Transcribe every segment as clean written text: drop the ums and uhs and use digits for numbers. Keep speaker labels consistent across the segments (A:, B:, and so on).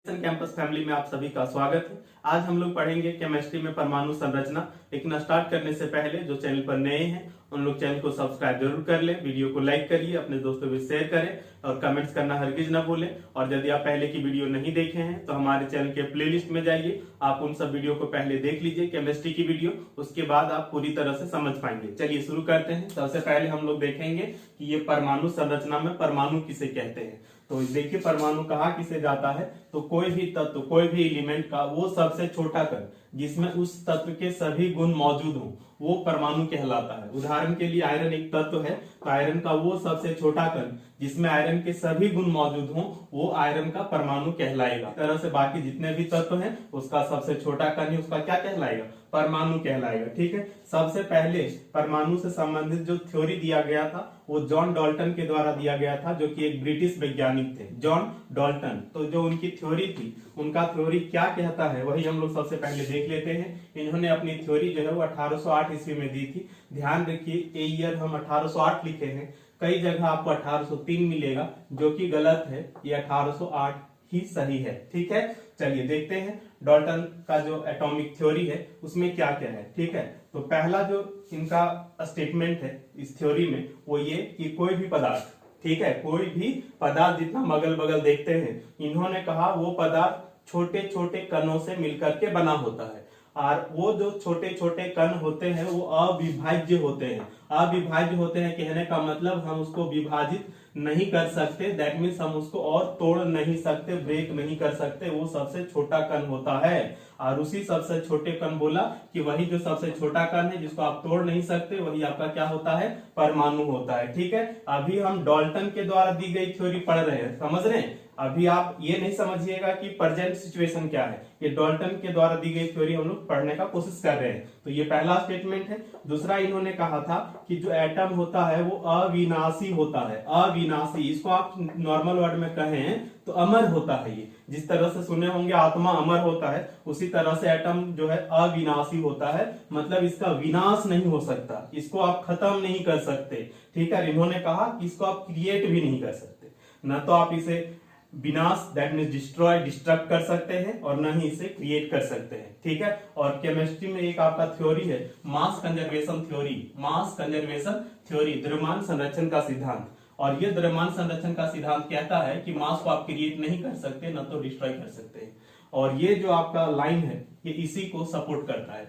A: Campus family में आप सभी का स्वागत है। आज हम लोग पढ़ेंगे केमिस्ट्री में परमाणु संरचना। लेकिन स्टार्ट करने से पहले जो चैनल पर नए हैं उन लोग चैनल को सब्सक्राइब जरूर कर लें, वीडियो को लाइक करिए, अपने दोस्तों में शेयर करें और कमेंट्स करना हरगिज न भूलें। और यदि आप पहले की वीडियो नहीं देखे हैं तो हमारे चैनल के प्लेलिस्ट में जाइए, आप उन सब वीडियो को पहले देख लीजिए केमिस्ट्री की वीडियो, उसके बाद आप पूरी तरह से समझ पाएंगे। चलिए शुरू करते हैं। सबसे पहले हम लोग देखेंगे कि ये परमाणु संरचना में परमाणु किसे कहते हैं। तो देखिए परमाणु कहा किसे जाता है, तो कोई भी तत्व, कोई भी एलिमेंट का वो सबसे छोटा कण जिसमें उस तत्व के सभी गुण मौजूद हो वो परमाणु कहलाता है। उदाहरण के लिए आयरन एक तत्व है, तो आयरन का वो सबसे छोटा कण जिसमें आयरन के सभी गुण मौजूद हो वो आयरन का परमाणु कहलाएगा। इस तरह से बाकी जितने भी तत्व हैं उसका सबसे छोटा कण ही उसका क्या कहलाएगा, परमाणु कहलाएगा। ठीक है। सबसे पहले परमाणु से संबंधित जो थ्योरी दिया गया था वो जॉन डाल्टन के द्वारा दिया गया था, जो कि एक ब्रिटिश वैज्ञानिक थे, जॉन डाल्टन। तो जो उनकी थ्योरी थी, उनका थ्योरी क्या कहता है वही हम लोग सबसे पहले देख लेते हैं। इन्होंने अपनी थ्योरी जो है वो 1808 ईस्वी में दी थी। ध्यान रखिए ये ईयर हम 1808 लिखे हैं, कई जगह आपको 1803 मिलेगा जो कि गलत है, ये 1808 ही सही है। ठीक है। चलिए देखते हैं डाल्टन का जो एटॉमिक थ्योरी है उसमें क्या क्या है। ठीक है। तो पहला जो इनका स्टेटमेंट है इस थ्योरी में वो ये कि कोई भी पदार्थ, ठीक है, कोई भी पदार्थ जितना अगल बगल देखते हैं, इन्होंने कहा वो पदार्थ छोटे छोटे कणों से मिलकर के बना होता है। और वो जो छोटे छोटे कण होते हैं वो अविभाज्य होते हैं। अविभाज्य होते हैं कहने का मतलब हम उसको विभाजित नहीं कर सकते, दैट मीन्स हम उसको और तोड़ नहीं सकते, ब्रेक नहीं कर सकते, वो सबसे छोटा कण होता है। और उसी सबसे छोटे कण बोला कि वही जो सबसे छोटा कण है जिसको आप तोड़ नहीं सकते वही आपका क्या होता है, परमाणु होता है। ठीक है। अभी हम डाल्टन के द्वारा दी गई थ्योरी पढ़ रहे हैं, समझ रहे हैं। अभी आप ये नहीं समझिएगा कि प्रेजेंट सिचुएशन क्या है, ये डाल्टन के द्वारा दी गई थ्योरी हम लोग पढ़ने का कोशिश कर रहे हैं। तो ये पहला स्टेटमेंट है। दूसरा इन्होंने कहा था कि जो एटम होता है वो अविनाशी होता है। अविनाशी, इसको आप नॉर्मल वर्ड में कहें तो अमर होता है। ये जिस तरह से सुने होंगे आत्मा अमर होता है, उसी तरह से एटम जो है अविनाशी होता है, मतलब इसका विनाश नहीं हो सकता, इसको आप खत्म नहीं कर सकते। ठीक है। इन्होंने कहा कि इसको आप क्रिएट भी नहीं कर सकते, ना तो आप इसे विनाश दैट मीन्स डिस्ट्रॉय, डिस्ट्रक्ट कर सकते हैं और न ही इसे क्रिएट कर सकते हैं। ठीक है। और केमिस्ट्री में एक आपका थ्योरी है mass conservation theory, mass conservation theory, द्रव्यमान संरक्षण का सिद्धांत। और ये द्रव्यमान संरक्षण का सिद्धांत कहता है कि मास को आप क्रिएट नहीं कर सकते, न तो डिस्ट्रॉय कर सकते हैं। और ये जो आपका लाइन है ये इसी को सपोर्ट करता है।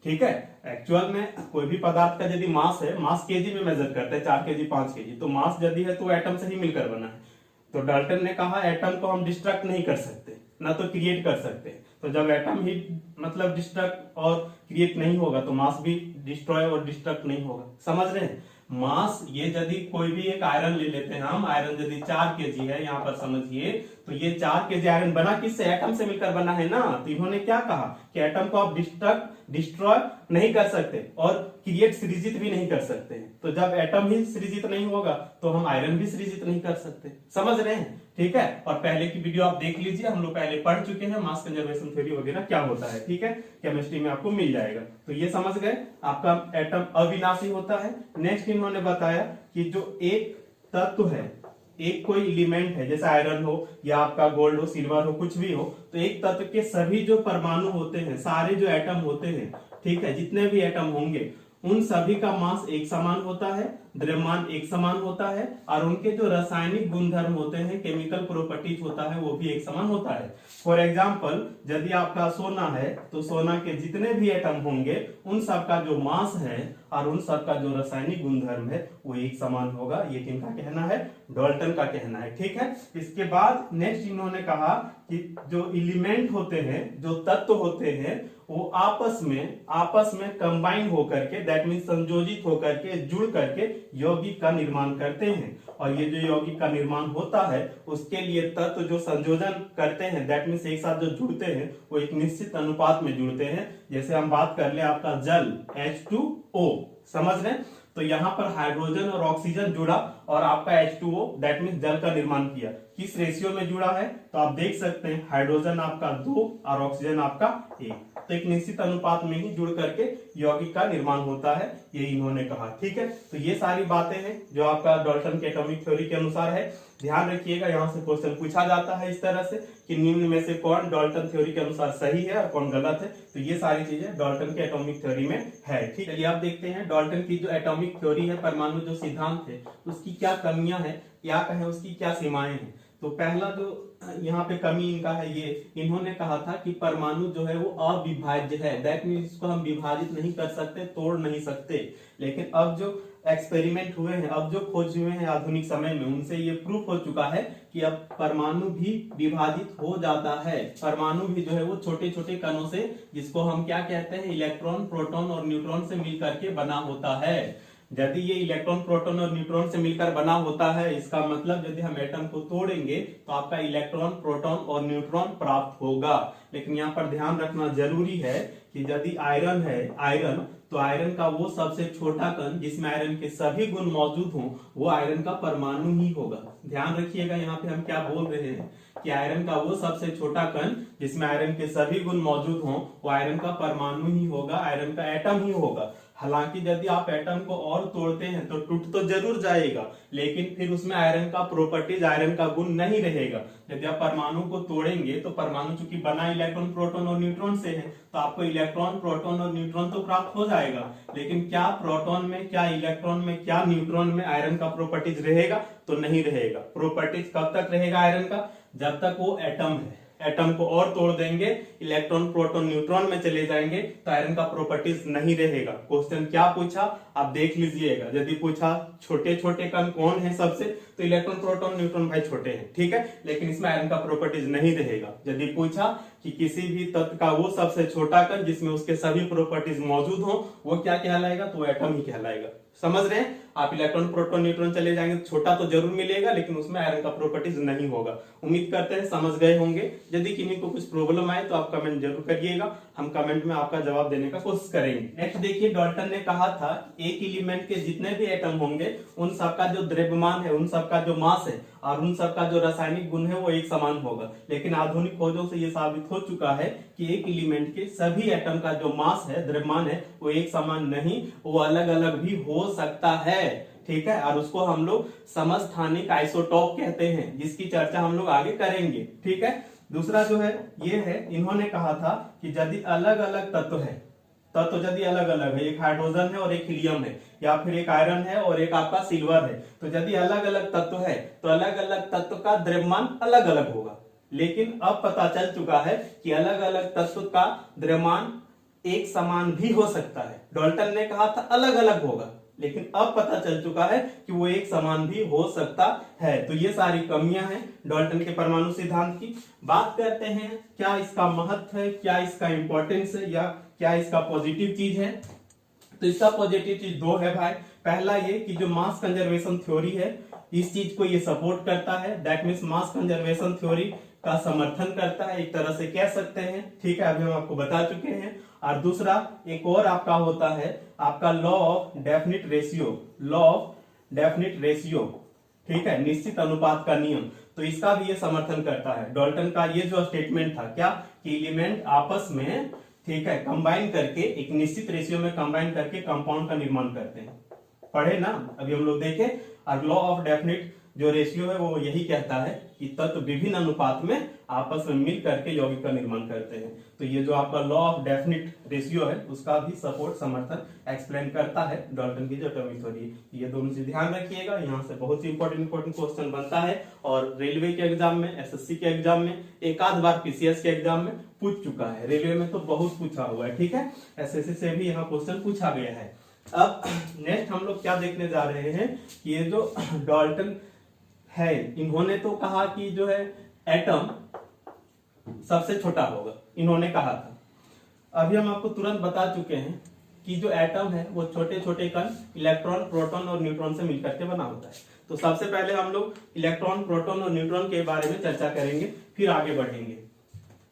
A: ठीक है। एक्चुअल में कोई भी पदार्थ का यदि मास है, मास केजी में मेजर करते हैं, 4 केजी 5 केजी, तो मास यदि है तो एटम से ही मिलकर बना है। तो डाल्टन ने कहा एटम को हम डिस्ट्रक्ट नहीं कर सकते, ना तो क्रिएट कर सकते। तो जब एटम ही मतलब डिस्ट्रक्ट और क्रिएट नहीं होगा तो मास भी डिस्ट्रॉय और डिस्ट्रक्ट नहीं होगा। समझ रहे हैं। मास ये यदि कोई भी एक आयरन ले लेते हैं हम, आयरन यदि 4 केजी है, यहाँ पर समझिए, तो ये 4 केजी आयरन बना किससे, एटम से मिलकर बना है ना। तो इन्होंने क्या कहा कि एटम को आप डिस्ट्रक्ट, डिस्ट्रॉय नहीं कर सकते और क्रिएट, सृजित भी नहीं कर सकते हैं। तो जब एटम ही सृजित नहीं होगा तो हम आयरन भी सृजित नहीं कर सकते। समझ रहे हैं। ठीक है। और पहले की वीडियो आप देख लीजिए, हम लोग पहले पढ़ चुके हैं मास कंजर्वेशन थ्योरी वगैरह क्या होता है। ठीक है। केमिस्ट्री में आपको मिल जाएगा। तो ये समझ गए, आपका एटम अविनाशी होता है। नेक्स्ट इन्होंने बताया कि जो एक तत्व है, एक कोई एलिमेंट है, जैसे आयरन हो या आपका गोल्ड हो, सिल्वर हो, कुछ भी हो, तो एक तत्व के सभी जो परमाणु होते हैं, सारे जो एटम होते हैं, ठीक है, जितने भी एटम होंगे उन सभी का मास एक समान होता है, द्रव्यमान एक समान होता है और उनके जो रासायनिक गुणधर्म होते हैं, केमिकल प्रॉपर्टीज होता है, वो भी एक समान होता है। फॉर एग्जांपल यदि आपका सोना है तो सोना के जितने भी एटम होंगे उन सब का जो मास है और उन सब का जो रासायनिक गुणधर्म है वो एक समान होगा। ये किनका कहना है, डाल्टन का कहना है। ठीक है। इसके बाद नेक्स्ट इन्होंने कहा कि जो एलिमेंट होते हैं, जो तत्व होते हैं, वो आपस में कंबाइन होकर के, दैट मीन्स संयोजित होकर के, जुड़ करके यौगिक का निर्माण करते हैं। और ये जो यौगिक का निर्माण होता है उसके लिए तत्व जो संयोजन करते हैं, दैट मीन्स एक साथ जो जुड़ते हैं वो एक निश्चित अनुपात में जुड़ते हैं। जैसे हम बात कर ले आपका जल H2O, समझ रहे हैं। तो यहाँ पर हाइड्रोजन और ऑक्सीजन जुड़ा और आपका H2O दैट मीन्स जल का निर्माण किया। किस रेशियो में जुड़ा है तो आप देख सकते हैं, हाइड्रोजन आपका 2 और ऑक्सीजन आपका 1, तो एक निश्चित अनुपात में ही जुड़ करके यौगिक का निर्माण होता है, ये इन्होंने कहा। ठीक है। तो ये सारी बातें हैं जो आपका डाल्टन के एटॉमिक थ्योरी के अनुसार है। ध्यान रखिएगा, यहाँ से क्वेश्चन पूछा जाता है इस तरह से कि निम्न में से कौन डाल्टन थ्योरी के अनुसार सही है और कौन गलत है। तो ये सारी चीजें डाल्टन के एटॉमिक थ्योरी में है। ठीक है, चलिए आप देखते हैं डाल्टन की जो एटॉमिक थ्योरी है, परमाणु जो सिद्धांत है, उसकी क्या कमियां हैं, या कहें उसकी क्या सीमाएं हैं। तो पहला जो यहाँ पे कमी इनका है, ये इन्होंने कहा था कि परमाणु जो है वो अविभाज्य है, दैट मीन्स इसको हम विभाजित नहीं कर सकते, तोड़ नहीं सकते। लेकिन अब जो एक्सपेरिमेंट हुए हैं, अब जो खोज हुए हैं आधुनिक समय में, उनसे ये प्रूफ हो चुका है कि अब परमाणु भी विभाजित हो जाता है। परमाणु भी जो है वो छोटे छोटे कणों से, जिसको हम क्या कहते हैं, इलेक्ट्रॉन, प्रोटॉन और न्यूट्रॉन से मिलकर के बना होता है। यदि ये इलेक्ट्रॉन, प्रोटॉन और न्यूट्रॉन से मिलकर बना होता है, इसका मतलब यदि हम एटम को तोड़ेंगे तो आपका इलेक्ट्रॉन, प्रोटॉन और न्यूट्रॉन प्राप्त होगा। लेकिन यहाँ पर ध्यान रखना जरूरी है कि यदि आयरन है, आयरन, तो आयरन का वो सबसे छोटा कण जिसमें आयरन के सभी गुण मौजूद हों, वो आयरन का परमाणु ही होगा। ध्यान रखिएगा, यहाँ पे हम क्या बोल रहे हैं कि आयरन का वो सबसे छोटा कण जिसमें आयरन के सभी गुण मौजूद हों, वो आयरन का परमाणु ही होगा, आयरन का एटम ही होगा। हालांकि यदि आप एटम को और तोड़ते हैं तो टूट तो जरूर जाएगा, लेकिन फिर उसमें आयरन का प्रॉपर्टीज, आयरन का गुण नहीं रहेगा। यदि आप परमाणु को तोड़ेंगे तो परमाणु चूंकि बना इलेक्ट्रॉन, प्रोटॉन और न्यूट्रॉन से है, तो आपको इलेक्ट्रॉन, प्रोटॉन और न्यूट्रॉन तो प्राप्त हो जाएगा, लेकिन क्या प्रोटॉन में, क्या इलेक्ट्रॉन में, क्या न्यूट्रॉन में आयरन का प्रॉपर्टीज रहेगा? तो नहीं रहेगा। प्रॉपर्टीज कब तक रहेगा आयरन का? जब तक वो एटम है। एटम को और तोड़ देंगे, इलेक्ट्रॉन, प्रोटॉन, न्यूट्रॉन में चले जाएंगे, तो आयरन का प्रॉपर्टीज नहीं रहेगा। क्वेश्चन क्या पूछा आप देख लीजिएगा। यदि पूछा छोटे छोटे कण कौन है सबसे, तो इलेक्ट्रॉन, प्रोटॉन, न्यूट्रॉन भाई छोटे हैं, ठीक है, लेकिन इसमें आयरन का प्रॉपर्टीज नहीं रहेगा। यदि पूछा कि किसी भी तत्व का वो सबसे छोटा कण जिसमें उसके सभी प्रॉपर्टीज मौजूद हो, वो क्या कहलाएगा? तो एटम ही कहलाएगा। समझ रहे हैं? आप इलेक्ट्रॉन, प्रोटॉन, न्यूट्रॉन चले जाएंगे तो छोटा तो जरूर मिलेगा, लेकिन उसमें आयरन का प्रॉपर्टीज नहीं होगा। उम्मीद करते हैं समझ गए होंगे। यदि किसी को कुछ प्रॉब्लम आए तो आप कमेंट जरूर करिएगा, हम कमेंट में आपका जवाब देने का कोशिश करेंगे। नेक्स्ट देखिए, डाल्टन ने कहा था एक एलिमेंट के जितने भी एटम होंगे, उन सबका जो द्रव्यमान है, उन सबका जो मास है और उन सबका जो रासायनिक गुण है वो एक समान होगा। लेकिन आधुनिक खोजों से ये साबित हो चुका है कि एक एलिमेंट के सभी एटम का जो मास है, द्रव्यमान है, वो एक समान नहीं, वो अलग अलग भी हो सकता है। ठीक है, और उसको हम लोग समस्थानिक आइसोटोप कहते हैं, जिसकी चर्चा हम लोग आगे करेंगे। ठीक है, दूसरा जो है ये है, इन्होंने कहा था कि यदि अलग अलग तत्व है, तत्व यदि अलग अलग है, एक हाइड्रोजन है और एक हीलियम है, या फिर एक आयरन है और एक आपका सिल्वर है, तो यदि अलग अलग तत्व है तो अलग अलग तत्व का द्रव्यमान अलग अलग होगा। लेकिन अब पता चल चुका है कि अलग अलग तत्व का द्रव्यमान एक समान भी हो सकता है। डाल्टन ने कहा था अलग अलग होगा, लेकिन अब पता चल चुका है कि वो एक समान भी हो सकता है। तो ये सारी कमियां हैं डाल्टन के परमाणु सिद्धांत की। बात करते हैं क्या इसका महत्व है, क्या इसका इंपॉर्टेंस है, या क्या इसका पॉजिटिव चीज है। तो इसका पॉजिटिव चीज दो है भाई। पहला ये कि जो मास कंजर्वेशन थ्योरी है, इस चीज को ये सपोर्ट करता है, that means mass conservation theory का समर्थन करता है, एक तरह से कह सकते हैं। ठीक है, अभी हम आपको बता चुके हैं। और दूसरा एक और आपका होता है आपका law of definite ratio, law of definite ratio, ठीक है, निश्चित अनुपात का नियम। तो इसका भी ये समर्थन करता है। डाल्टन का ये जो स्टेटमेंट था क्या, कि एलिमेंट आपस में, ठीक है, कंबाइन करके एक निश्चित रेशियो में कंबाइन करके कंपाउंड का निर्माण करते हैं। पढ़े ना, अभी हम लोग देखे। और लॉ ऑफ डेफिनिट जो रेशियो है वो यही कहता है कि तत्व विभिन्न अनुपात में आपस में मिल करके यौगिक का निर्माण करते हैं। तो ये जो आपका लॉ ऑफ डेफिनिट रेशियो है, उसका भी सपोर्ट, समर्थन एक्सप्लेन करता है डाल्टन की जो एटॉमिक थ्योरी। ये दोनों चीज ध्यान रखिएगा, यहाँ से बहुत ही इंपॉर्टेंट क्वेश्चन बनता है, और रेलवे के एग्जाम में, एसएससी के एग्जाम में, एक आध बार पीसीएस के एग्जाम में पूछ चुका है। रेलवे में तो बहुत पूछा हुआ है, ठीक है, एसएससी से भी यहाँ क्वेश्चन पूछा गया है। अब नेक्स्ट हम लोग क्या देखने जा रहे हैं कि ये जो डाल्टन है, इन्होंने तो कहा कि जो है एटम सबसे छोटा होगा, इन्होंने कहा था। अभी हम आपको तुरंत बता चुके हैं कि जो एटम है वो छोटे छोटे कण इलेक्ट्रॉन, प्रोटॉन और न्यूट्रॉन से मिलकर के बना होता है। तो सबसे पहले हम लोग इलेक्ट्रॉन, प्रोटॉन और न्यूट्रॉन के बारे में चर्चा करेंगे, फिर आगे बढ़ेंगे।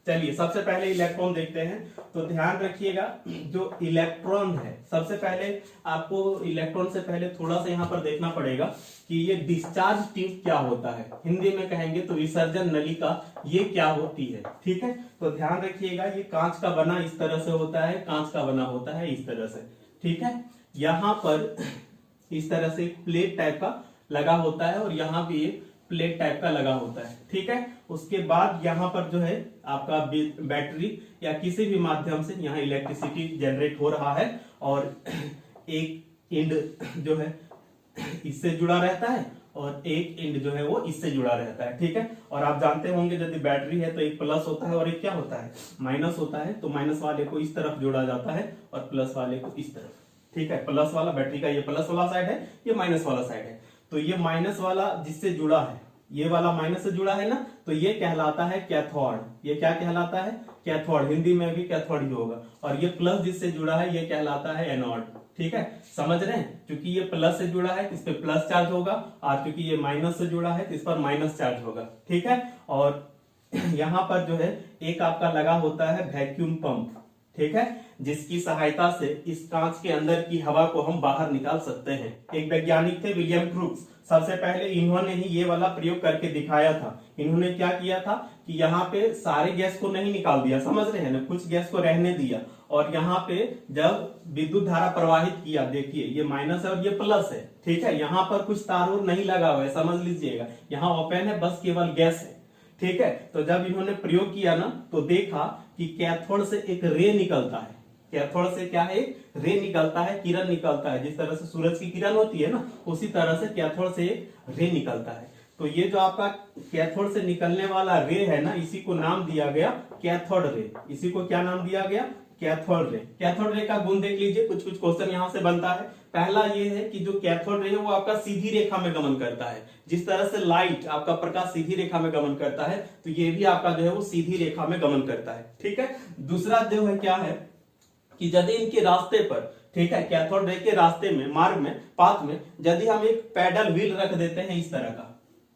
A: चलिए सबसे पहले इलेक्ट्रॉन देखते हैं। तो ध्यान रखिएगा, जो इलेक्ट्रॉन है, सबसे पहले आपको इलेक्ट्रॉन से पहले थोड़ा सा यहाँ पर देखना पड़ेगा कि ये डिस्चार्ज ट्यूब क्या होता है, हिंदी में कहेंगे तो विसर्जन नलिका, ये क्या होती है। ठीक है, तो ध्यान रखिएगा, ये कांच का बना इस तरह से होता है, कांच का बना होता है इस तरह से। ठीक है, यहाँ पर इस तरह से प्लेट टाइप का लगा होता है, और यहाँ भी प्लेट टाइप का लगा होता है, ठीक है। उसके बाद यहाँ पर जो है आपका बैटरी या किसी भी माध्यम से यहाँ इलेक्ट्रिसिटी जनरेट हो रहा है और एक एंड जो है इससे जुड़ा रहता है और एक एंड जो है वो इससे जुड़ा रहता है, ठीक है। और आप जानते होंगे यदि बैटरी है तो एक प्लस होता है और एक क्या होता है, माइनस होता है। तो माइनस वाले को इस तरफ जोड़ा जाता है और प्लस वाले को इस तरफ, ठीक है। प्लस वाला बैटरी का ये प्लस वाला साइड है, ये माइनस वाला साइड है। तो ये माइनस वाला जिससे जुड़ा है, ये वाला माइनस से जुड़ा है ना, तो ये कहलाता है कैथोड। ये क्या कहलाता है, कैथोड। हिंदी में भी कैथोड ही होगा। और ये प्लस जिससे जुड़ा है ये कहलाता है एनोड, ठीक है। समझ रहे हैं, क्योंकि ये प्लस से जुड़ा है तो इस पे प्लस चार्ज होगा और क्योंकि ये माइनस से जुड़ा है तो इस पर माइनस चार्ज होगा, ठीक है। और यहाँ पर जो है एक आपका लगा होता है वैक्यूम पंप, ठीक है, जिसकी सहायता से इस कांच के अंदर की हवा को हम बाहर निकाल सकते हैं। एक वैज्ञानिक थे विलियम क्रूक्स, सबसे पहले इन्होंने ही ये वाला प्रयोग करके दिखाया था। इन्होंने क्या किया था कि यहाँ पे सारे गैस को नहीं निकाल दिया, समझ रहे हैं ना, कुछ गैस को रहने दिया और यहाँ पे जब विद्युत धारा प्रवाहित किया, देखिए ये माइनस है और ये प्लस है, ठीक है। यहाँ पर कुछ तार नहीं लगा हुआ है, समझ लीजिएगा, यहाँ ओपन है, बस केवल गैस है, ठीक है। तो जब इन्होंने प्रयोग किया ना तो देखा कि कैथोड से एक रे निकलता है। कैथोड से क्या है, एक रे निकलता है, किरण निकलता है। जिस तरह से सूरज की किरण होती है ना, उसी तरह से कैथोड से एक रे निकलता है। तो ये जो आपका कैथोड से निकलने वाला रे है ना, इसी को नाम दिया गया कैथोड रे। इसी को क्या नाम दिया गया, कैथोड रे। कैथोड रे का गुण देख लीजिए, कुछ कुछ क्वेश्चन यहाँ से बनता है। पहला ये है कि जो कैथोड रे है वो आपका सीधी रेखा में गमन करता है। जिस तरह से लाइट आपका प्रकाश सीधी रेखा में गमन करता है, तो ये भी आपका जो है वो सीधी रेखा में गमन करता है, ठीक है। दूसरा जो है क्या है कि यदि इनके रास्ते पर, ठीक है, कैथोड रे के रास्ते में, मार्ग में, पाथ में यदि हम एक पैडल व्हील रख देते हैं इस तरह का,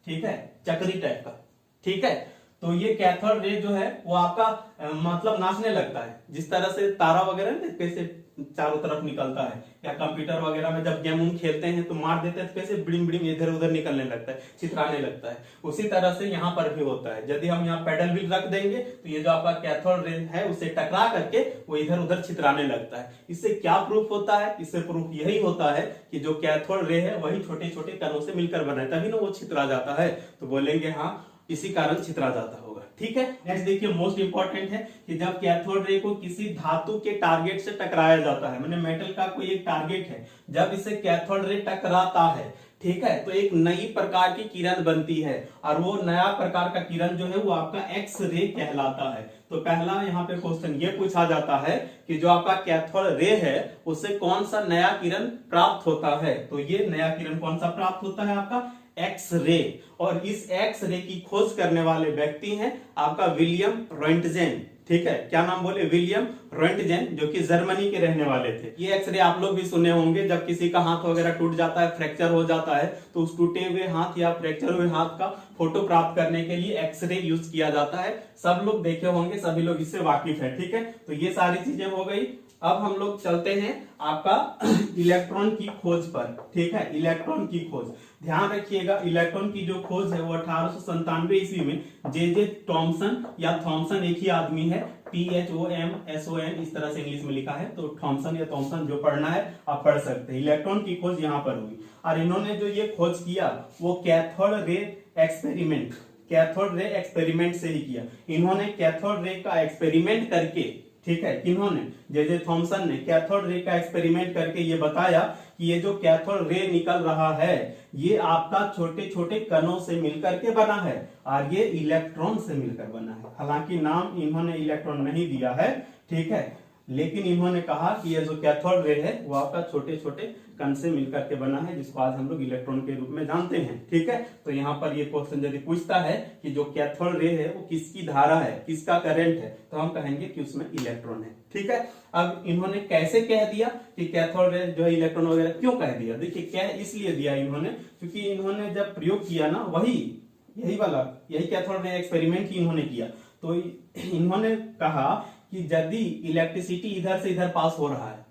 A: ठीक है, चक्री टाइप का, ठीक है, तो ये कैथोड रे जो है वो आपका मतलब नाचने लगता है। जिस तरह से तारा वगैरह ना कैसे चारों तरफ निकलता है, या कंप्यूटर वगैरह में जब गेम खेलते हैं तो मार देते हैं तो कैसे ब्लिंग ब्लिंग इधर उधर निकलने लगता है, चित्राने लगता है, उसी तरह से यहाँ पर भी होता है। यदि हम यहाँ पैडल व्हील रख देंगे तो ये जो आपका कैथोड रे है उसे टकरा करके वो इधर उधर चित्राने लगता है। इससे क्या प्रूफ होता है, इससे प्रूफ यही होता है कि जो कैथोड रे है वही छोटे छोटे कणों से मिलकर बना है, तभी ना वो छितरा जाता है। तो बोलेंगे हाँ, इसी कारण छितरा जाता होगा, ठीक है। नेक्स्ट देखिए, मोस्ट इंपॉर्टेंट है कि जब कैथोड रे को किसी धातु के टारगेट से टकराया जाता है, माने मेटल का कोई एक टारगेट है, जब इसे कैथोड रे टकराता है, ठीक है, तो एक नई प्रकार की किरण बनती है और वो नया प्रकार का किरण जो है वो आपका एक्स रे कहलाता है। तो पहला यहाँ पे क्वेश्चन ये पूछा जाता है कि जो आपका कैथोड रे है उससे कौन सा नया किरण प्राप्त होता है। तो ये नया किरण कौन सा प्राप्त होता है, आपका एक्स रे। और इस एक्स रे की खोज करने वाले व्यक्ति हैं आपका विलियम रोएंटजेन, ठीक है, क्या नाम बोले, विलियम रोएंटजेन, जो कि जर्मनी के रहने वाले थे। ये एक्सरे आप लोग भी सुने होंगे, जब किसी का हाथ वगैरह टूट जाता है, फ्रैक्चर हो जाता है, तो उस टूटे हुए हाथ या फ्रैक्चर हुए हाथ का फोटो प्राप्त करने के लिए एक्सरे यूज किया जाता है। सब लोग देखे होंगे, सभी लोग इससे वाकिफ है, ठीक है। तो ये सारी चीजें हो गई। अब हम लोग चलते हैं आपका इलेक्ट्रॉन की खोज पर, ठीक है, इलेक्ट्रॉन की खोज। ध्यान रखिएगा, इलेक्ट्रॉन की जो खोज है वो 1897 ईस्वी में जे थॉमसन या थॉमसन एक ही आदमी है, THOMSON इस तरह से इंग्लिश में लिखा है, तो थॉमसन या थॉमसन जो पढ़ना है आप पढ़ सकते हैं। इलेक्ट्रॉन की खोज यहाँ पर हुई और इन्होंने जो ये खोज किया वो cathode ray experiment, cathode ray experiment से ही किया। इन्होंने कैथोड रे का एक्सपेरिमेंट करके, ठीक है, किन्होंने, जे थॉमसन ने कैथोड रे का एक्सपेरिमेंट करके ये बताया कि ये जो कैथोड रे निकल रहा है ये आपका छोटे छोटे कणों से मिलकर के बना है और ये इलेक्ट्रॉन से मिलकर बना है। हालांकि नाम इन्होंने इलेक्ट्रॉन नहीं दिया है, ठीक है, लेकिन इन्होंने कहा कि ये जो कैथोड रे है वो आपका छोटे छोटे कण से मिलकर के बना है, जिसको आज हम लोग इलेक्ट्रॉन के रूप में जानते हैं, ठीक है। तो यहाँ पर ये क्वेश्चन यदि पूछता है कि जो कैथोड रे है वो किसकी धारा है, किसका करंट है, तो हम कहेंगे कि उसमें इलेक्ट्रॉन है, ठीक है। अब इन्होंने कैसे कह दिया कि कैथोड रे जो है इलेक्ट्रॉन वगैरह, क्यों कह दिया, देखिए क्या इसलिए दिया इन्होंने, क्योंकि इन्होंने जब प्रयोग किया ना यही कैथोड रे एक्सपेरिमेंट ही इन्होंने किया। तो इन्होंने कहा कि यदि इलेक्ट्रिसिटी इधर से इधर पास हो रहा है,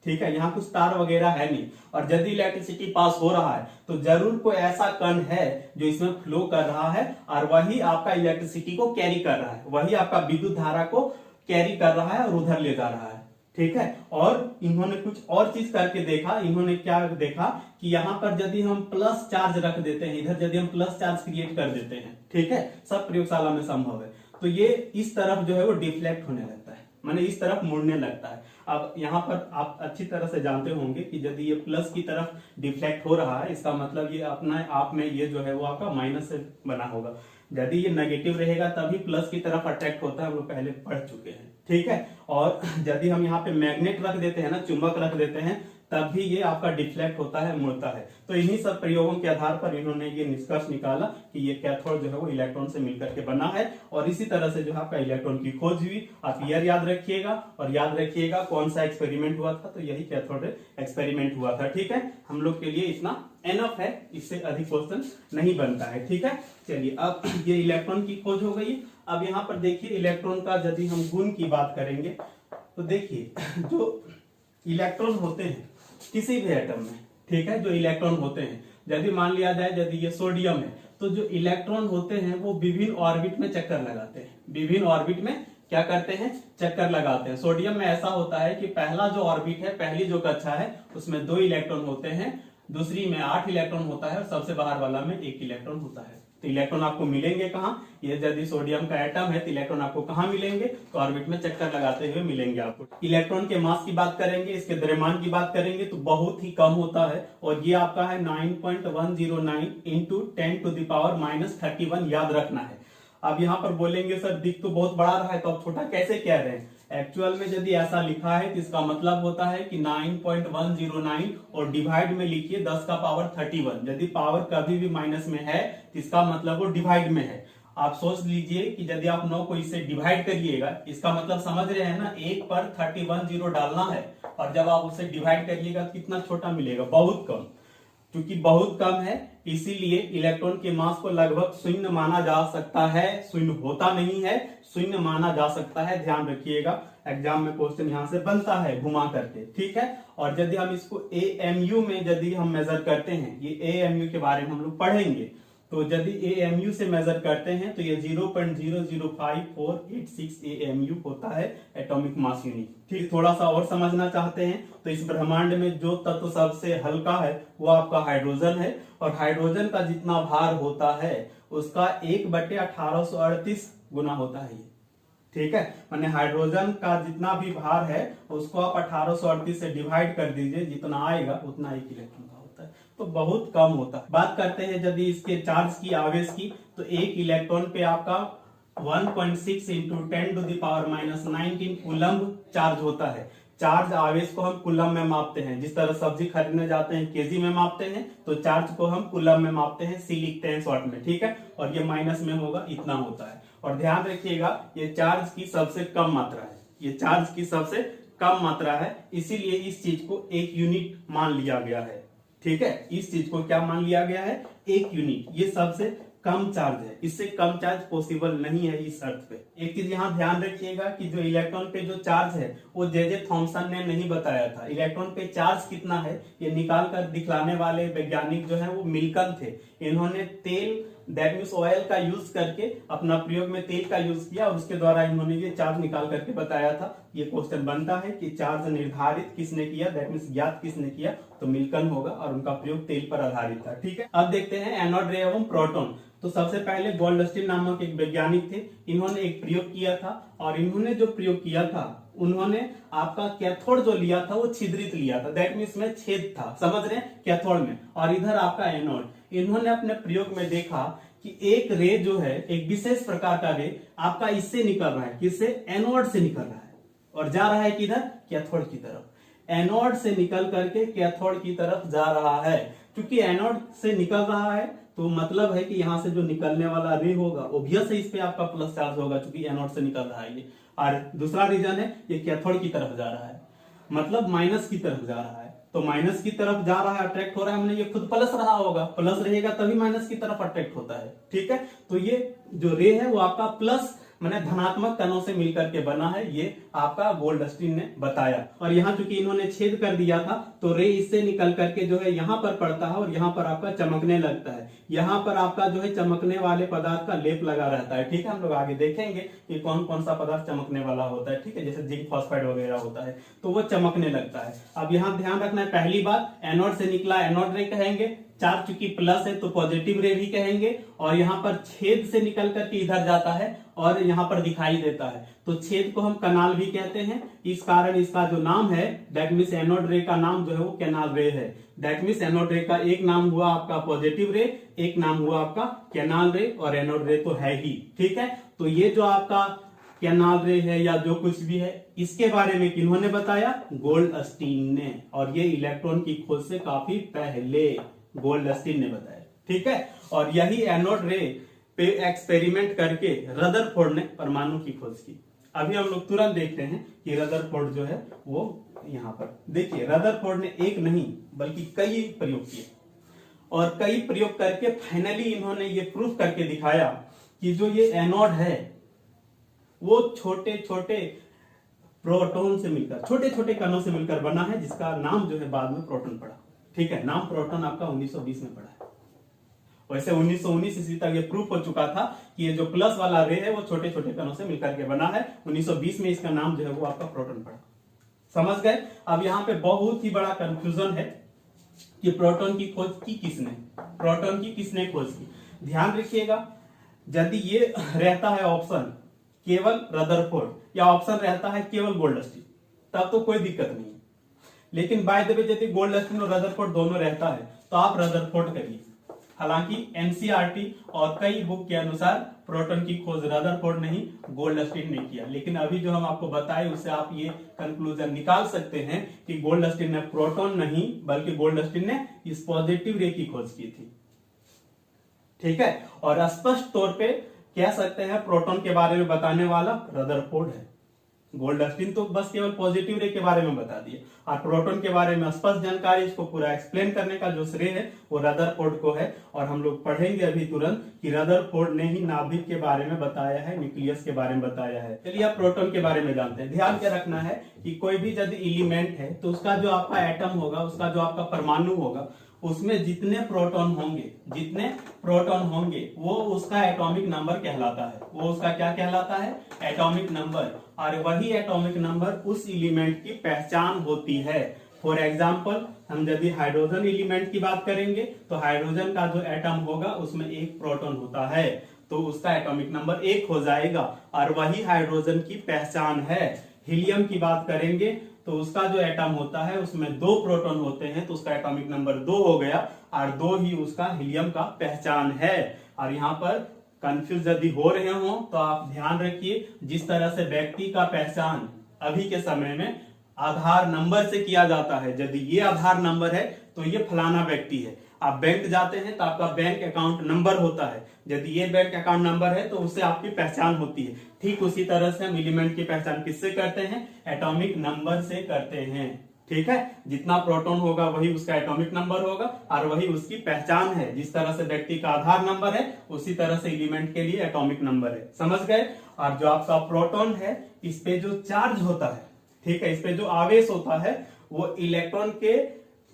A: ठीक है, यहाँ कुछ तार वगैरह है नहीं, और यदि इलेक्ट्रिसिटी पास हो रहा है तो जरूर कोई ऐसा कण है जो इसमें फ्लो कर रहा है और वही आपका इलेक्ट्रिसिटी को कैरी कर रहा है, वही आपका विद्युत धारा को कैरी कर रहा है और उधर ले जा रहा है, ठीक है। और इन्होंने कुछ और चीज करके देखा, इन्होंने क्या देखा कि यहाँ पर यदि हम प्लस चार्ज रख देते हैं, इधर यदि हम प्लस चार्ज क्रिएट कर देते हैं, ठीक है, सब प्रयोगशाला में संभव है, तो ये इस तरफ जो है वो डिफ्लेक्ट होने लगता है, माने इस तरफ मुड़ने लगता है। अब यहाँ पर आप अच्छी तरह से जानते होंगे कि यदि ये प्लस की तरफ डिफ्लेक्ट हो रहा है, इसका मतलब ये अपना आप में ये जो है वो आपका माइनस से बना होगा। यदि ये नेगेटिव रहेगा तभी प्लस की तरफ अट्रैक्ट होता है, हम लोग पहले पढ़ चुके हैं, ठीक है। और यदि हम यहाँ पे मैग्नेट रख देते हैं ना, चुंबक रख देते हैं, तब भी ये आपका डिफ्लेक्ट होता है, मुड़ता है। तो इन्हीं सब प्रयोगों के आधार पर इन्होंने ये निष्कर्ष निकाला कि ये कैथोड जो है वो इलेक्ट्रॉन से मिलकर के बना है, और इसी तरह से जो है आपका इलेक्ट्रॉन की खोज हुई। आप ईयर याद रखिएगा, और याद रखिएगा कौन सा एक्सपेरिमेंट हुआ था, तो यही कैथोड एक्सपेरिमेंट हुआ था, ठीक है। हम लोग के लिए इतना एनफ है, इससे अधिक क्वेश्चन नहीं बनता है, ठीक है। चलिए, अब ये इलेक्ट्रॉन की खोज हो गई। अब यहाँ पर देखिए इलेक्ट्रॉन का यदि हम गुण की बात करेंगे तो देखिए जो इलेक्ट्रॉन होते हैं किसी भी एटम में, ठीक है, जो इलेक्ट्रॉन होते हैं, यदि मान लिया जाए यदि ये सोडियम है, तो जो इलेक्ट्रॉन होते हैं वो विभिन्न ऑर्बिट में चक्कर लगाते हैं, विभिन्न ऑर्बिट में क्या करते हैं, चक्कर लगाते हैं। सोडियम में ऐसा होता है कि पहला जो ऑर्बिट है, पहली जो कक्षा है, उसमें 2 इलेक्ट्रॉन होते हैं, दूसरी में 8 इलेक्ट्रॉन होता है, और सबसे बाहर वाला में 1 इलेक्ट्रॉन होता है। तो इलेक्ट्रॉन आपको मिलेंगे कहाँ, ये यदि सोडियम का एटम है तो इलेक्ट्रॉन आपको कहाँ मिलेंगे, तो ऑर्बिट में चक्कर लगाते हुए मिलेंगे आपको। इलेक्ट्रॉन के मास की बात करेंगे, इसके द्रव्यमान की बात करेंगे तो बहुत ही कम होता है, और ये आपका है 9.109 इंटू 10⁻31, याद रखना है। अब यहाँ पर बोलेंगे सर दिख तो बहुत बड़ा रहा है, तो अब छोटा कैसे कह रहे हैं। एक्चुअल में यदि ऐसा लिखा है तो इसका मतलब होता है कि 9.109 और डिवाइड में लिखिए 10⁻31। यदि पावर कभी भी माइनस में है तो इसका मतलब वो डिवाइड में है। आप सोच लीजिए कि यदि आप 9 को इससे डिवाइड करिएगा, इसका मतलब समझ रहे हैं ना, 1 पर 31 जीरो डालना है, और जब आप उसे डिवाइड करिएगा तो कितना छोटा मिलेगा, बहुत कम। क्योंकि बहुत कम है इसीलिए इलेक्ट्रॉन के मास को लगभग शून्य माना जा सकता है, शून्य होता नहीं है, शून्य माना जा सकता है, ध्यान रखिएगा। एग्जाम में क्वेश्चन यहाँ से बनता है घुमा करके, ठीक है। और यदि हम इसको AMU में यदि हम मेजर करते हैं, ये AMU के बारे में हम लोग पढ़ेंगे, तो यदि AMU से मेजर करते हैं तो ये 0.005486 AMU होता है, एटॉमिक मास यूनिट। ठीक, थोड़ा सा और समझना चाहते हैं तो इस ब्रह्मांड में जो तत्व सबसे हल्का है वो आपका हाइड्रोजन है, और हाइड्रोजन का जितना भार होता है उसका 1/1838 गुना होता है ये, ठीक है। माने हाइड्रोजन का जितना भी भार है उसको आप 1838 से डिवाइड कर दीजिए, जितना आएगा उतना 1 इलेक्ट्रॉन का होता है, तो बहुत कम होता है। बात करते हैं यदि इसके चार्ज की, आवेश की, तो 1 इलेक्ट्रॉन पे आपका 1.6 इंटू 10⁻⁻19 कूलम्ब चार्ज होता है। चार्ज आवेश को हम कूलम में मापते हैं, जिस तरह सब्जी खरीदने जाते हैं केजी में मापते हैं, तो चार्ज को हम कूलम में मापते हैं, सी लिखते हैं शॉर्ट में, ठीक है। और ये माइनस में होगा, इतना होता है। और ध्यान रखिएगा ये चार्ज की सबसे कम मात्रा है, ये चार्ज की सबसे कम मात्रा है, इसीलिए इस चीज को 1 यूनिट मान लिया गया है, ठीक है। इस चीज को क्या मान लिया गया है, 1 यूनिट। ये सबसे कम चार्ज है, इससे कम चार्ज पॉसिबल नहीं है इस अर्थ पे। एक चीज यहाँ ध्यान रखिएगा कि जो इलेक्ट्रॉन पे जो चार्ज है वो जे थॉमसन ने नहीं बताया था। इलेक्ट्रॉन पे चार्ज कितना है ये निकाल कर दिखलाने वाले वैज्ञानिक जो है वो मिल्टन थे। इन्होंने तेल, दैट मीन्स ऑयल का यूज करके, अपना प्रयोग में तेल का यूज किया, और उसके द्वारा इन्होंने ये चार्ज निकाल करके बताया था। ये क्वेश्चन बनता है कि चार्ज निर्धारित किसने किया, दैट मीन्स ज्ञात किसने किया, तो मिल्टन होगा, और उनका प्रयोग तेल पर आधारित था, ठीक है। अब देखते हैं एनोड रे एवं प्रोटॉन। तो सबसे पहले गोल्डस्टीन नामक एक वैज्ञानिक थे, इन्होंने एक प्रयोग किया था, और इन्होंने जो प्रयोग किया था उन्होंने आपका कैथोड जो लिया था वो छिद्रित लिया था, दैट मीन्स में छेद था, समझ रहे हैं, कैथोड में, और इधर आपका एनोड। इन्होंने अपने प्रयोग में देखा कि एक रे जो है, एक विशेष प्रकार का रे आपका इससे निकल रहा है, किससे, एनोड से निकल रहा है, और जा रहा है किधर, कैथोड की तरफ। एनोड से निकल करके कैथोड की तरफ जा रहा है। क्योंकि एनोड से निकल रहा है तो मतलब है कि यहाँ से जो निकलने वाला रे होगा ऑब्वियस है इस पे आपका प्लस चार्ज होगा, क्योंकि एनोड से निकल रहा है ये। और दूसरा रीजन है ये कैथोड की तरफ जा रहा है, मतलब माइनस की तरफ जा रहा है, तो माइनस की तरफ जा रहा है, अट्रैक्ट हो रहा है, हमने ये खुद प्लस रहा होगा, प्लस रहेगा तभी माइनस की तरफ अट्रैक्ट होता है, ठीक है। तो ये जो रे है वो आपका प्लस मैंने धनात्मक कणों से मिलकर के बना है, ये आपका गोल्डस्टीन ने बताया। और यहाँ चूंकि इन्होंने छेद कर दिया था तो रे इससे निकल करके जो है यहाँ पर पड़ता है और यहाँ पर आपका चमकने लगता है। यहाँ पर आपका जो है चमकने वाले पदार्थ का लेप लगा रहता है। ठीक है, हम लोग आगे देखेंगे कि कौन कौन सा पदार्थ चमकने वाला होता है। ठीक है, जैसे जिंक फॉस्फाइड वगैरह होता है तो वो चमकने लगता है। अब यहाँ ध्यान रखना है, पहली बात एनोड से निकला एनोड रे कहेंगे, चार्ज चूंकि प्लस है तो पॉजिटिव रे भी कहेंगे, और यहाँ पर छेद से निकल करके इधर जाता है और यहाँ पर दिखाई देता है तो छेद को हम कनाल भी कहते हैं। इस कारण इसका जो नाम है दैट मीन्स एनोड रे का नाम जो है वो कैनाल रे है। दैट मीन्स एनोड रे का एक नाम हुआ आपका पॉजिटिव रे, एक नाम हुआ आपका कैनाल रे, और एनोड रे तो है ही। ठीक है, तो ये जो आपका कैनाल रे है या जो कुछ भी है इसके बारे में किन्होंने बताया? गोल्डस्टीन ने, और ये इलेक्ट्रॉन की खोज से काफी पहले गोल्डस्टीन ने बताया। ठीक है, और यही एनोड रे पे एक्सपेरिमेंट करके रदरफोर्ड ने परमाणु की खोज की। अभी हम लोग तुरंत देखते हैं कि रदरफोर्ड जो है वो यहाँ पर देखिए, रदरफोर्ड ने एक नहीं बल्कि कई प्रयोग किए, और कई प्रयोग करके फाइनली इन्होंने ये प्रूफ करके दिखाया कि जो ये एनोड है वो छोटे छोटे प्रोटॉन से मिलकर, छोटे छोटे कणों से मिलकर बना है, जिसका नाम जो है बाद में प्रोटॉन पड़ा। ठीक है, नाम प्रोटॉन आपका 1920 में पड़ा है। वैसे 1919 ईस्वी तक ये प्रूफ हो चुका था कि ये जो प्लस वाला रे है वो छोटे छोटे कणों से मिलकर के बना है। 1920 में इसका नाम जो है वो आपका प्रोटॉन पड़ा। समझ गए? अब यहाँ पे बहुत ही बड़ा कंफ्यूजन है कि प्रोटॉन की खोज की किसने, प्रोटॉन की किसने खोज की। ध्यान रखिएगा, यदि ये रहता है ऑप्शन केवल रदरफोर्ड या ऑप्शन रहता है केवल गोल्डस्टीन, तब तो कोई दिक्कत नहीं है। लेकिन बाय द वे यदि गोल्डस्टीन और रदरफोर्ड दोनों रहता है तो आप रदरफोर्ड करिए। हालांकि एनसीईआरटी और कई बुक के अनुसार प्रोटॉन की खोज रदरफोर्ड नहीं गोल्डस्टीन ने किया, लेकिन अभी जो हम आपको बताए उससे आप ये कंक्लूजन निकाल सकते हैं कि गोल्डस्टीन ने प्रोटॉन नहीं बल्कि गोल्डस्टीन ने इस पॉजिटिव रे की खोज की थी। ठीक है, और स्पष्ट तौर पे कह सकते हैं प्रोटॉन के बारे में बताने वाला रदरफोर्ड है। गोल्डस्टीन तो बस केवल पॉजिटिव रे के बारे में बता दिए, और प्रोटॉन के बारे में स्पष्ट जानकारी, इसको पूरा एक्सप्लेन करने का जो श्रेय है वो रदरफोर्ड को है। और हम लोग पढ़ेंगे अभी तुरंत कि रदरफोर्ड ने ही नाभिक के बारे में बताया है, न्यूक्लियस के बारे में बताया है। चलिए अब प्रोटॉन के बारे में जानते हैं। ध्यान क्या रखना है कि कोई भी यदि एलिमेंट है तो उसका जो आपका एटम होगा, उसका जो आपका परमाणु होगा, उसमें जितने प्रोटॉन होंगे वो उसका एटॉमिक नंबर कहलाता है। वो उसका क्या कहलाता है? Atomic number. और वही एटॉमिक नंबर उस एलिमेंट की पहचान होती है। फॉर एग्जाम्पल, हम यदि हाइड्रोजन एलिमेंट की बात करेंगे तो हाइड्रोजन का जो एटम होगा उसमें एक प्रोटॉन होता है, तो उसका एटॉमिक नंबर 1 हो जाएगा, और वही हाइड्रोजन की पहचान है। हीलियम की बात करेंगे तो उसका जो एटम होता है उसमें 2 प्रोटॉन होते हैं, तो उसका एटॉमिक नंबर 2 हो गया, और 2 ही उसका हीलियम का पहचान है। और यहाँ पर कंफ्यूज यदि हो रहे हो तो आप ध्यान रखिए, जिस तरह से व्यक्ति का पहचान अभी के समय में आधार नंबर से किया जाता है, यदि ये आधार नंबर है तो ये फलाना व्यक्ति है। आप बैंक जाते हैं तो आपका बैंक अकाउंट नंबर होता है, यदि ये बैंक अकाउंट नंबर है तो उससे आपकी पहचान होती है। ठीक उसी तरह से हम एलिमेंट की पहचान किससे करते हैं? एटॉमिक नंबर से करते हैं। ठीक है, जितना प्रोटॉन होगा वही उसका एटॉमिक नंबर होगा और वही उसकी पहचान है। जिस तरह से व्यक्ति का आधार नंबर है उसी तरह से एलिमेंट के लिए एटॉमिक नंबर है। समझ गए? और जो आपका प्रोटॉन है इस पे जो चार्ज होता है, ठीक है, इस पे जो आवेश होता है वो इलेक्ट्रॉन के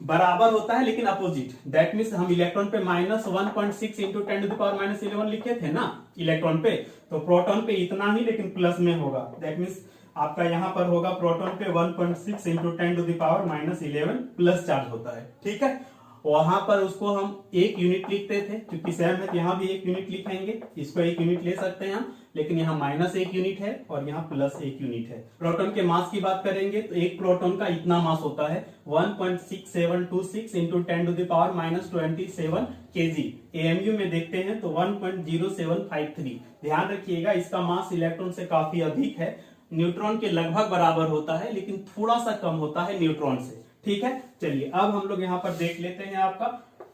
A: बराबर होता है लेकिन अपोजिट। दैट मीन्स हम इलेक्ट्रॉन पे -1.6 इंटू 10⁻11 लिखे थे ना इलेक्ट्रॉन पे, तो प्रोटॉन पे इतना ही लेकिन प्लस में होगा। दैट मीन्स आपका यहाँ पर होगा प्रोटॉन पे 1.6 इंटू 10⁻11 प्लस चार्ज होता है। ठीक है, वहां पर उसको हम 1 यूनिट लिखते थे, क्योंकि सेम है तो यहाँ भी 1 यूनिट लिखेंगे, इसको 1 यूनिट ले सकते हैं हम, लेकिन यहाँ -1 यूनिट है और यहाँ +1 यूनिट है। प्रोटॉन के मास की बात करेंगे तो एक प्रोटॉन का इतना मास होता है 1.6726 इंटू 10⁻27 kg। AMU में देखते हैं तो 1.0753। ध्यान रखिएगा इसका मास इलेक्ट्रॉन से काफी अधिक है, न्यूट्रॉन के लगभग बराबर होता है लेकिन थोड़ा सा कम होता है न्यूट्रॉन से। ठीक है, चलिए अब हम लोग यहाँ पर देख लेते हैं आपका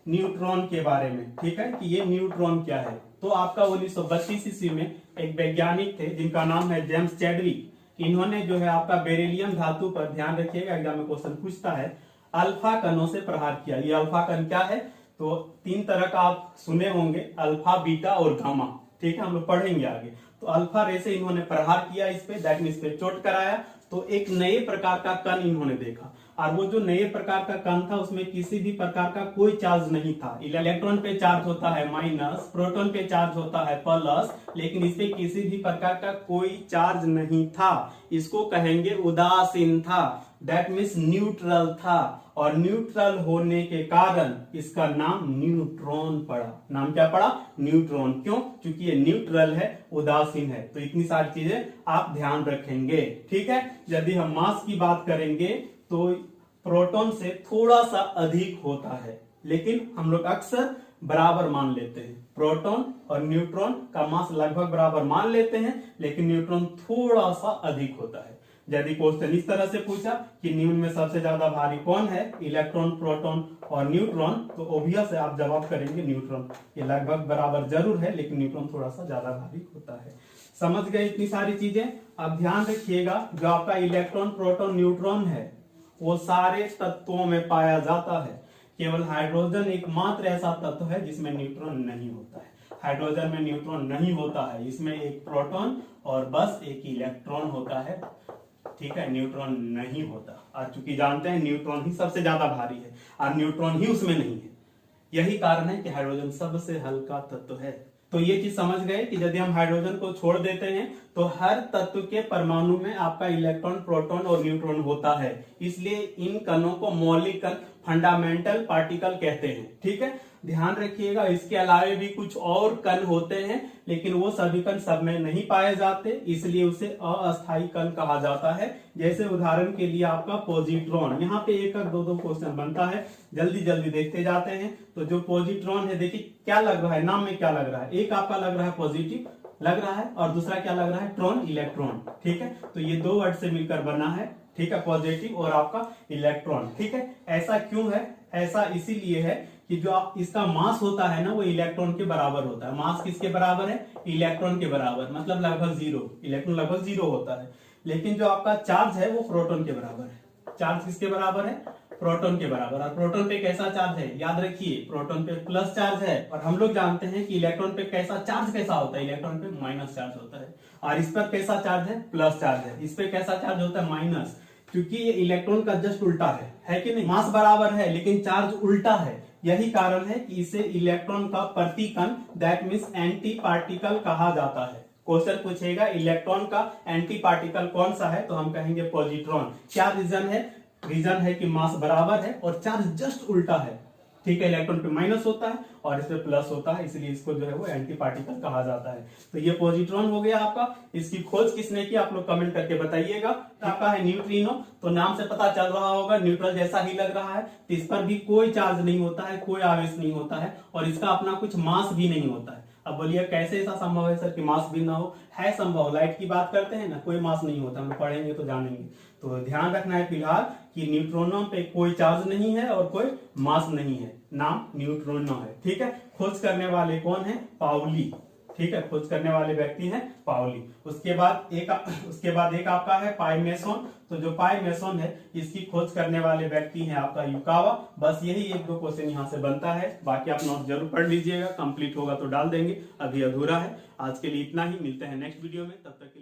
A: न्यूट्रॉन के बारे में। ठीक है, कि ये न्यूट्रॉन क्या है। तो आपका 1932 ईस्वी में एक वैज्ञानिक थे जिनका नाम है जेम्स चैडविक। इन्होंने जो है आपका बेरिलियम धातु पर, ध्यान रखिएगा एग्जाम में क्वेश्चन पूछता है, अल्फा कणों से प्रहार किया। ये अल्फा कण क्या है? तो 3 तरह का आप सुने होंगे, अल्फा, बीटा और गामा। ठीक है, हम लोग पढ़ेंगे आगे। तो अल्फा रे से इन्होंने प्रहार किया इस पे, दैट मींस पे चोट कराया, तो एक नए प्रकार का कण इन्होंने देखा। और वो जो नए प्रकार का कण था उसमें किसी भी प्रकार का कोई चार्ज नहीं था। इलेक्ट्रॉन पे चार्ज होता है माइनस, प्रोटॉन पे चार्ज होता है प्लस, लेकिन इस पे किसी भी प्रकार का कोई चार्ज नहीं था। इसको कहेंगे उदासीन था, दैट मीन्स न्यूट्रल था। और न्यूट्रल होने के कारण इसका नाम न्यूट्रॉन पड़ा। नाम क्या पड़ा? न्यूट्रॉन। क्यों? क्योंकि ये न्यूट्रल है, उदासीन है। तो इतनी सारी चीजें आप ध्यान रखेंगे, ठीक है। यदि हम मास की बात करेंगे तो प्रोटॉन से थोड़ा सा अधिक होता है, लेकिन हम लोग अक्सर बराबर मान लेते हैं। प्रोटॉन और न्यूट्रॉन का मास लगभग बराबर मान लेते हैं, लेकिन न्यूट्रॉन थोड़ा सा अधिक होता है। यदि क्वेश्चन इस तरह से पूछा कि निम्न में सबसे ज्यादा भारी कौन है, इलेक्ट्रॉन, प्रोटॉन और न्यूट्रॉन, तो ऑब्वियस है आप जवाब करेंगे न्यूट्रॉन। ये लगभग बराबर जरूर है, लेकिन न्यूट्रॉन थोड़ा सा ज्यादा भारी होता है। समझ गए इतनी सारी चीजें? अब ध्यान रखिएगा, जो आपका इलेक्ट्रॉन, प्रोटॉन, न्यूट्रॉन है वो सारे तत्वों में पाया जाता है। केवल हाइड्रोजन एकमात्र ऐसा तत्व है जिसमें न्यूट्रॉन नहीं होता है। हाइड्रोजन में न्यूट्रॉन नहीं होता है, इसमें एक प्रोटॉन और बस एक इलेक्ट्रॉन होता है, ठीक है, न्यूट्रॉन नहीं होता। और चूंकि जानते हैं न्यूट्रॉन ही सबसे ज्यादा भारी है और न्यूट्रॉन ही उसमें नहीं है, यही कारण है कि हाइड्रोजन सबसे हल्का तत्व है। तो ये चीज समझ गए कि यदि हम हाइड्रोजन को छोड़ देते हैं तो हर तत्व के परमाणु में आपका इलेक्ट्रॉन, प्रोटॉन और न्यूट्रॉन होता है। इसलिए इन कणों को मौलिक कण, फंडामेंटल पार्टिकल कहते हैं, ठीक है। ध्यान रखिएगा, इसके अलावे भी कुछ और कण होते हैं, लेकिन वो सभी कण सब में नहीं पाए जाते, इसलिए उसे अस्थायी कण कहा जाता है। जैसे उदाहरण के लिए आपका पॉजिट्रॉन, यहाँ पे एक दो क्वेश्चन बनता है, जल्दी जल्दी देखते जाते हैं। तो जो पॉजिट्रॉन है, देखिए क्या लग रहा है, नाम में क्या लग रहा है, एक आपका लग रहा है पॉजिटिव लग रहा है और दूसरा क्या लग रहा है, ट्रॉन, इलेक्ट्रॉन, ठीक है। तो ये दो वर्ड से मिलकर बना है, ठीक है, पॉजिटिव और आपका इलेक्ट्रॉन, ठीक है। ऐसा क्यों है? ऐसा इसीलिए है कि जो आप इसका मास होता है ना, वो इलेक्ट्रॉन के बराबर होता है। मास किसके बराबर है? इलेक्ट्रॉन के बराबर, मतलब लगभग जीरो। इलेक्ट्रॉन लगभग जीरो होता है। लेकिन जो आपका चार्ज है वो प्रोटॉन के बराबर है। चार्ज किसके बराबर है? प्रोटॉन के बराबर। और प्रोटॉन पे कैसा चार्ज है? याद रखिए, प्रोटॉन पे प्लस चार्ज है। और हम लोग जानते हैं कि इलेक्ट्रॉन पे कैसा चार्ज कैसा होता है? इलेक्ट्रॉन पे माइनस चार्ज होता है। और इस पर कैसा चार्ज है? प्लस चार्ज है। इस पे कैसा चार्ज होता है? माइनस, क्योंकि ये इलेक्ट्रॉन का जस्ट उल्टा है कि नहीं? मास बराबर है लेकिन चार्ज उल्टा है। यही कारण है कि इसे इलेक्ट्रॉन का प्रतिकण, दैट मीन्स एंटी पार्टिकल कहा जाता है। क्वेश्चन पूछेगा इलेक्ट्रॉन का एंटी पार्टिकल कौन सा है, तो हम कहेंगे पॉजिट्रॉन। क्या रीजन है? रीजन है कि मास बराबर है और चार्ज जस्ट उल्टा है, ठीक है। इलेक्ट्रॉन पे माइनस होता है और इस पे प्लस होता है, इसलिए इसको जो है वो एंटी पार्टिकल कहा जाता है। तो ये पॉजिट्रॉन हो गया आपका। इसकी खोज किसने की, आप लोग कमेंट करके बताइएगा। आपका है न्यूट्रिनो, तो नाम से पता चल रहा होगा न्यूट्रल जैसा ही लग रहा है। तो इस पर भी कोई चार्ज नहीं होता है, कोई आवेश नहीं होता है और इसका अपना कुछ मास भी नहीं होता है। अब बोलिए कैसे ऐसा संभव है सर कि मास भी ना हो? है संभव। लाइट की बात करते हैं ना, कोई मास नहीं होता, हम पढ़ेंगे तो जानेंगे। तो ध्यान रखना है फिलहाल कि न्यूट्रॉनों पे कोई चार्ज नहीं है और कोई मास नहीं है, नाम न्यूट्रिनो है, ठीक है। खोज करने वाले कौन है? पाउली, ठीक है। खोज करने वाले व्यक्ति हैं पाउली। उसके बाद एक आपका है पाई मेसन। तो जो पाई मेसन है इसकी खोज करने वाले व्यक्ति हैं आपका युकावा। बस यही एक दो क्वेश्चन यहाँ से बनता है, बाकी आप नोट जरूर पढ़ लीजिएगा, कंप्लीट होगा तो डाल देंगे, अभी अधूरा है। आज के लिए इतना ही, मिलते हैं नेक्स्ट वीडियो में, तब तक